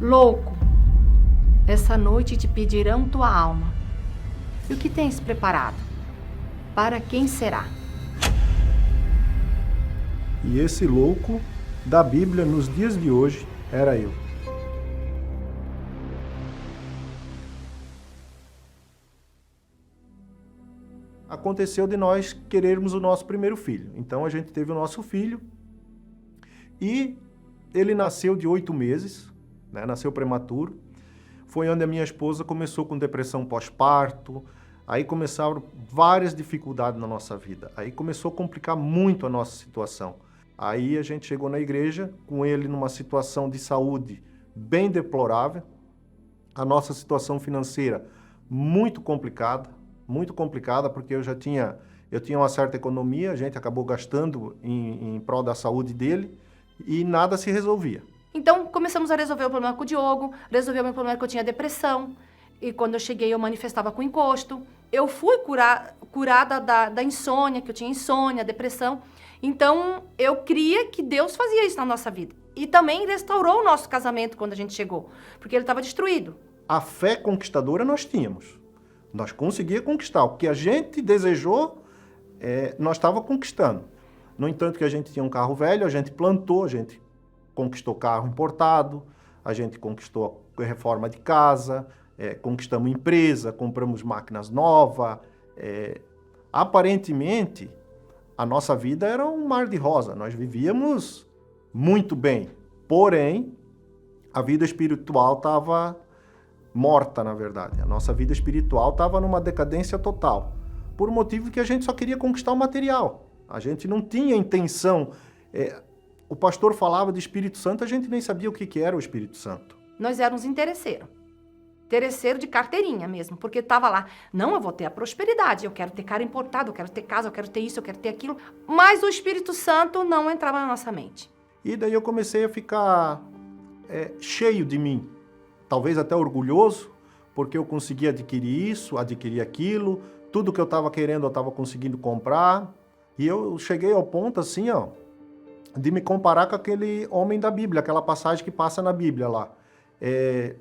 Louco, essa noite te pedirão tua alma. E o que tens preparado? Para quem será? E esse louco da Bíblia nos dias de hoje era eu. Aconteceu de nós querermos o nosso primeiro filho. Então a gente teve o nosso filho e ele nasceu de 8 meses, né? Nasceu prematuro. Foi onde a minha esposa começou com depressão pós-parto. Aí começaram várias dificuldades na nossa vida. Aí começou a complicar muito a nossa situação. Aí a gente chegou na igreja com ele numa situação de saúde bem deplorável. A nossa situação financeira muito complicada porque eu tinha uma certa economia, a gente acabou gastando em prol da saúde dele e nada se resolvia. Então, começamos a resolver o problema com o Diogo, resolveu o meu problema que eu tinha depressão, e quando eu cheguei eu manifestava com encosto. Eu fui curada da insônia, que eu tinha insônia, depressão. Então, eu cria que Deus fazia isso na nossa vida. E também restaurou o nosso casamento quando a gente chegou, porque ele estava destruído. A fé conquistadora nós tínhamos. Nós conseguíamos conquistar. O que a gente desejou, nós estávamos conquistando. No entanto, que a gente tinha um carro velho, a gente plantou, a gente conquistou carro importado, a gente conquistou a reforma de casa, conquistamos empresa, compramos máquinas novas. Aparentemente, a nossa vida era um mar de rosa. Nós vivíamos muito bem. Porém, a vida espiritual estava morta, na verdade. A nossa vida espiritual estava numa decadência total, por um motivo que a gente só queria conquistar o material. A gente não tinha intenção. O pastor falava de Espírito Santo, a gente nem sabia o que era o Espírito Santo. Nós éramos interesseiros. Interesseiro de carteirinha mesmo, porque estava lá, não, eu vou ter a prosperidade, eu quero ter carro importado, eu quero ter casa, eu quero ter isso, eu quero ter aquilo. Mas o Espírito Santo não entrava na nossa mente. E daí eu comecei a ficar cheio de mim. Talvez até orgulhoso, porque eu conseguia adquirir isso, adquirir aquilo, tudo que eu estava querendo eu estava conseguindo comprar. E eu cheguei ao ponto assim, de me comparar com aquele homem da Bíblia, aquela passagem que passa na Bíblia lá.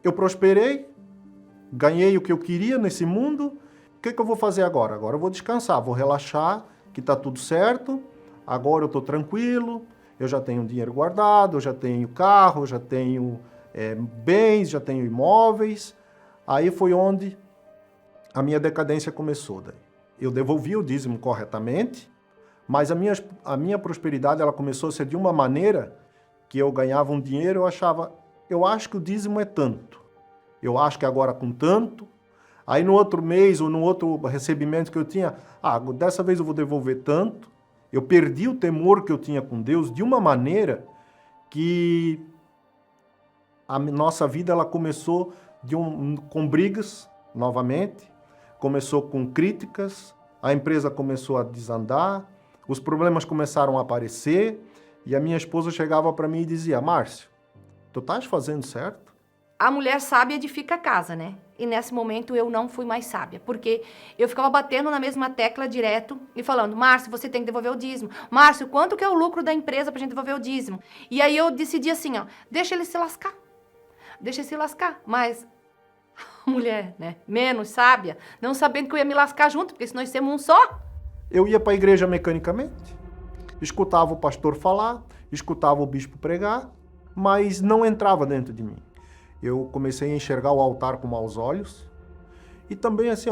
Eu prosperei, ganhei o que eu queria nesse mundo, o que eu vou fazer agora? Agora eu vou descansar, vou relaxar, que está tudo certo, agora eu estou tranquilo, eu já tenho dinheiro guardado, eu já tenho carro, eu já tenho bens, já tenho imóveis. Aí foi onde a minha decadência começou. Daí. Eu devolvi o dízimo corretamente, mas a minha prosperidade ela começou a ser de uma maneira que eu ganhava um dinheiro, eu acho que o dízimo é tanto. Eu acho que agora com tanto. Aí no outro mês ou no outro recebimento que eu tinha, dessa vez eu vou devolver tanto. Eu perdi o temor que eu tinha com Deus de uma maneira que a nossa vida ela começou com brigas novamente, começou com críticas, a empresa começou a desandar, os problemas começaram a aparecer e a minha esposa chegava para mim e dizia: Márcio, tu estás fazendo certo? A mulher sábia edifica a casa, né? E nesse momento eu não fui mais sábia, porque eu ficava batendo na mesma tecla direto e falando: Márcio, você tem que devolver o dízimo. Márcio, quanto que é o lucro da empresa pra gente devolver o dízimo? E aí eu decidi assim, deixa ele se lascar. Deixa ele se lascar. Mas a mulher, né, menos sábia, não sabendo que eu ia me lascar junto, porque se nós temos um só. Eu ia para a igreja mecanicamente, escutava o pastor falar, escutava o bispo pregar, mas não entrava dentro de mim. Eu comecei a enxergar o altar com maus olhos. E também assim,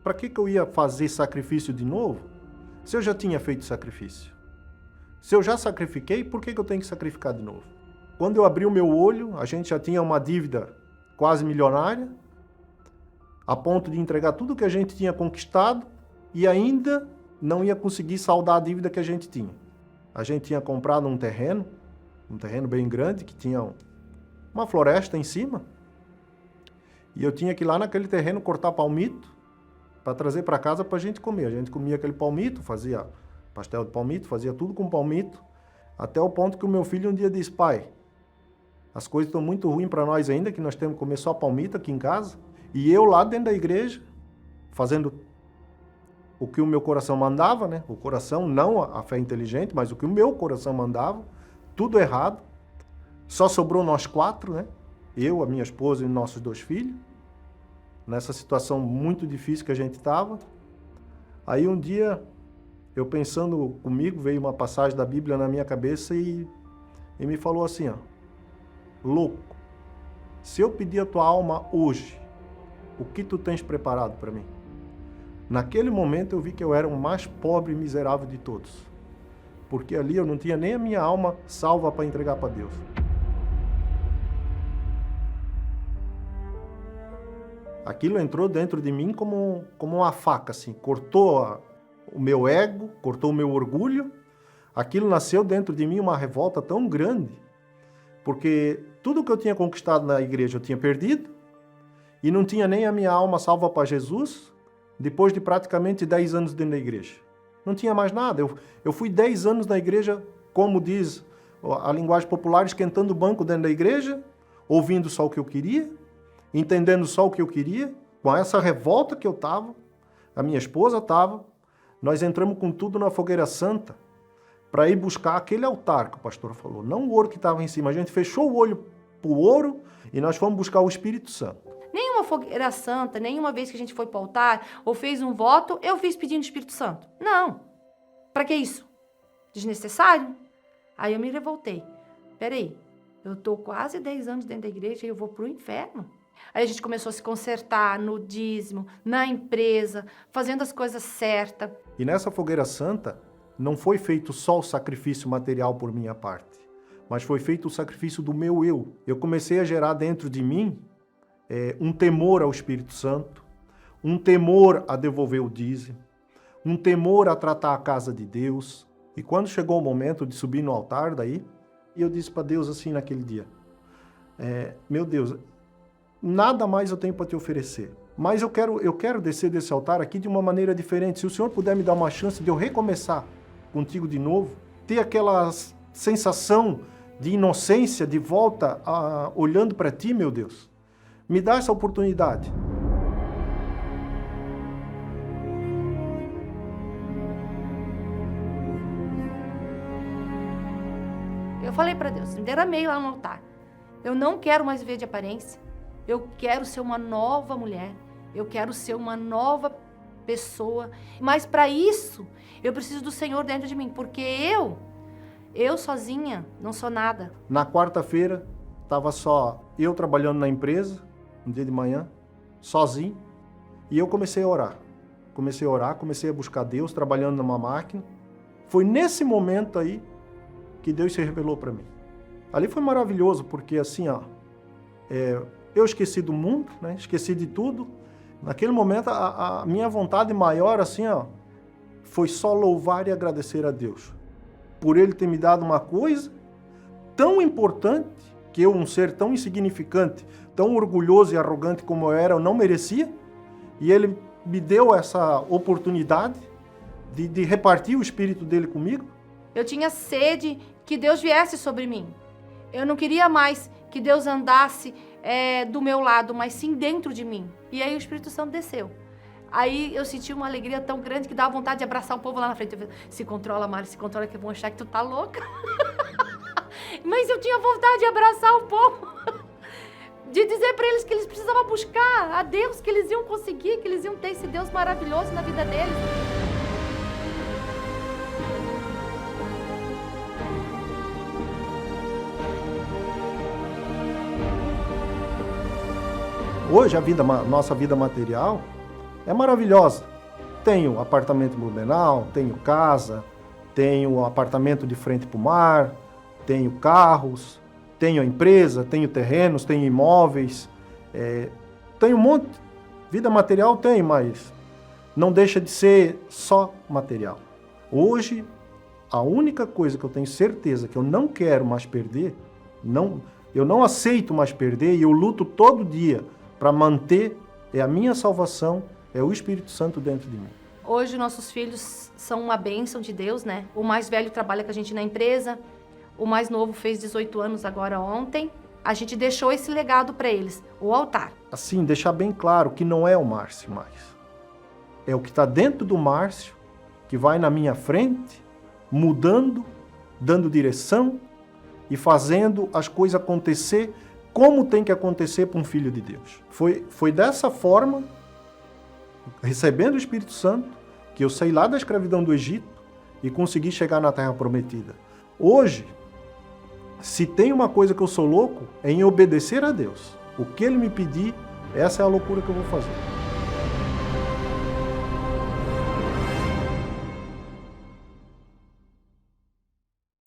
para que eu ia fazer sacrifício de novo, se eu já tinha feito sacrifício? Se eu já sacrifiquei, por que eu tenho que sacrificar de novo? Quando eu abri o meu olho, a gente já tinha uma dívida quase milionária, a ponto de entregar tudo que a gente tinha conquistado e ainda não ia conseguir saldar a dívida que a gente tinha. A gente tinha comprado um terreno bem grande, que tinha uma floresta em cima, e eu tinha que ir lá naquele terreno cortar palmito para trazer para casa para a gente comer. A gente comia aquele palmito, fazia pastel de palmito, fazia tudo com palmito, até o ponto que o meu filho um dia disse: pai, as coisas estão muito ruins para nós ainda, que nós temos que comer só palmito aqui em casa, e eu lá dentro da igreja, fazendo o que o meu coração mandava, né? O coração, não a fé inteligente, mas o que o meu coração mandava, tudo errado. Só sobrou nós 4, né? eu, a minha esposa e nossos 2 filhos, nessa situação muito difícil que a gente estava. Aí um dia, eu pensando comigo, veio uma passagem da Bíblia na minha cabeça e me falou assim, ó, louco, se eu pedir a tua alma hoje, o que tu tens preparado para mim? Naquele momento eu vi que eu era o mais pobre e miserável de todos, porque ali eu não tinha nem a minha alma salva para entregar para Deus. Aquilo entrou dentro de mim como uma faca, assim, cortou o meu ego, cortou o meu orgulho. Aquilo nasceu dentro de mim uma revolta tão grande, porque tudo que eu tinha conquistado na igreja eu tinha perdido, e não tinha nem a minha alma salva para Jesus, depois de praticamente 10 anos dentro da igreja. Não tinha mais nada. Eu fui 10 anos na igreja, como diz a linguagem popular, esquentando o banco dentro da igreja, ouvindo só o que eu queria, entendendo só o que eu queria, com essa revolta que eu estava, a minha esposa estava, nós entramos com tudo na fogueira santa para ir buscar aquele altar que o pastor falou, não o ouro que estava em cima. A gente fechou o olho para o ouro e nós fomos buscar o Espírito Santo. Nenhuma fogueira santa, nenhuma vez que a gente foi para o altar ou fez um voto, eu fiz pedindo o Espírito Santo. Não. Para que isso? Desnecessário? Aí eu me revoltei. Peraí, eu estou quase 10 anos dentro da igreja e eu vou para o inferno? Aí a gente começou a se consertar no dízimo, na empresa, fazendo as coisas certas. E nessa fogueira santa, não foi feito só o sacrifício material por minha parte, mas foi feito o sacrifício do meu eu. Eu comecei a gerar dentro de mim um temor ao Espírito Santo, um temor a devolver o dízimo, um temor a tratar a casa de Deus. E quando chegou o momento de subir no altar daí, eu disse para Deus assim naquele dia, meu Deus, nada mais eu tenho para te oferecer, mas eu quero descer desse altar aqui de uma maneira diferente. Se o Senhor puder me dar uma chance de eu recomeçar contigo de novo, ter aquela sensação de inocência de volta olhando para ti, meu Deus, me dá essa oportunidade. Eu falei para Deus, me derramei lá no altar. Eu não quero mais viver de aparência. Eu quero ser uma nova mulher. Eu quero ser uma nova pessoa. Mas para isso, eu preciso do Senhor dentro de mim. Porque eu sozinha não sou nada. Na quarta-feira, estava só eu trabalhando na empresa, um dia de manhã, sozinho. E eu comecei a orar. Comecei a buscar Deus, trabalhando numa máquina. Foi nesse momento aí que Deus se revelou para mim. Ali foi maravilhoso, porque assim, eu esqueci do mundo, né? Esqueci de tudo. Naquele momento, a minha vontade maior, assim, foi só louvar e agradecer a Deus. Por Ele ter me dado uma coisa tão importante, que eu, um ser tão insignificante, tão orgulhoso e arrogante como eu era, eu não merecia. E Ele me deu essa oportunidade de repartir o Espírito dele comigo. Eu tinha sede que Deus viesse sobre mim. Eu não queria mais que Deus andasse do meu lado, mas sim dentro de mim. E aí o Espírito Santo desceu. Aí eu senti uma alegria tão grande que dava vontade de abraçar o povo lá na frente. Eu falei, se controla, Mari, se controla, que vão achar que tu tá louca. Mas eu tinha vontade de abraçar o povo. De dizer para eles que eles precisavam buscar a Deus, que eles iam conseguir, que eles iam ter esse Deus maravilhoso na vida deles. Hoje nossa vida material é maravilhosa. Tenho apartamento em Blumenau, tenho casa, tenho apartamento de frente para o mar, tenho carros, tenho a empresa, tenho terrenos, tenho imóveis, tenho um monte. Vida material tem, mas não deixa de ser só material. Hoje, a única coisa que eu tenho certeza que eu não quero mais perder, eu não aceito mais perder e eu luto todo dia para manter, a minha salvação, é o Espírito Santo dentro de mim. Hoje nossos filhos são uma bênção de Deus, né? O mais velho trabalha com a gente na empresa, o mais novo fez 18 anos agora ontem. A gente deixou esse legado para eles, o altar. Assim, deixar bem claro que não é o Márcio mais. É o que está dentro do Márcio, que vai na minha frente, mudando, dando direção e fazendo as coisas acontecer como tem que acontecer para um filho de Deus. Foi dessa forma, recebendo o Espírito Santo, que eu saí lá da escravidão do Egito e consegui chegar na Terra Prometida. Hoje, se tem uma coisa que eu sou louco, é em obedecer a Deus. O que Ele me pedir, essa é a loucura que eu vou fazer.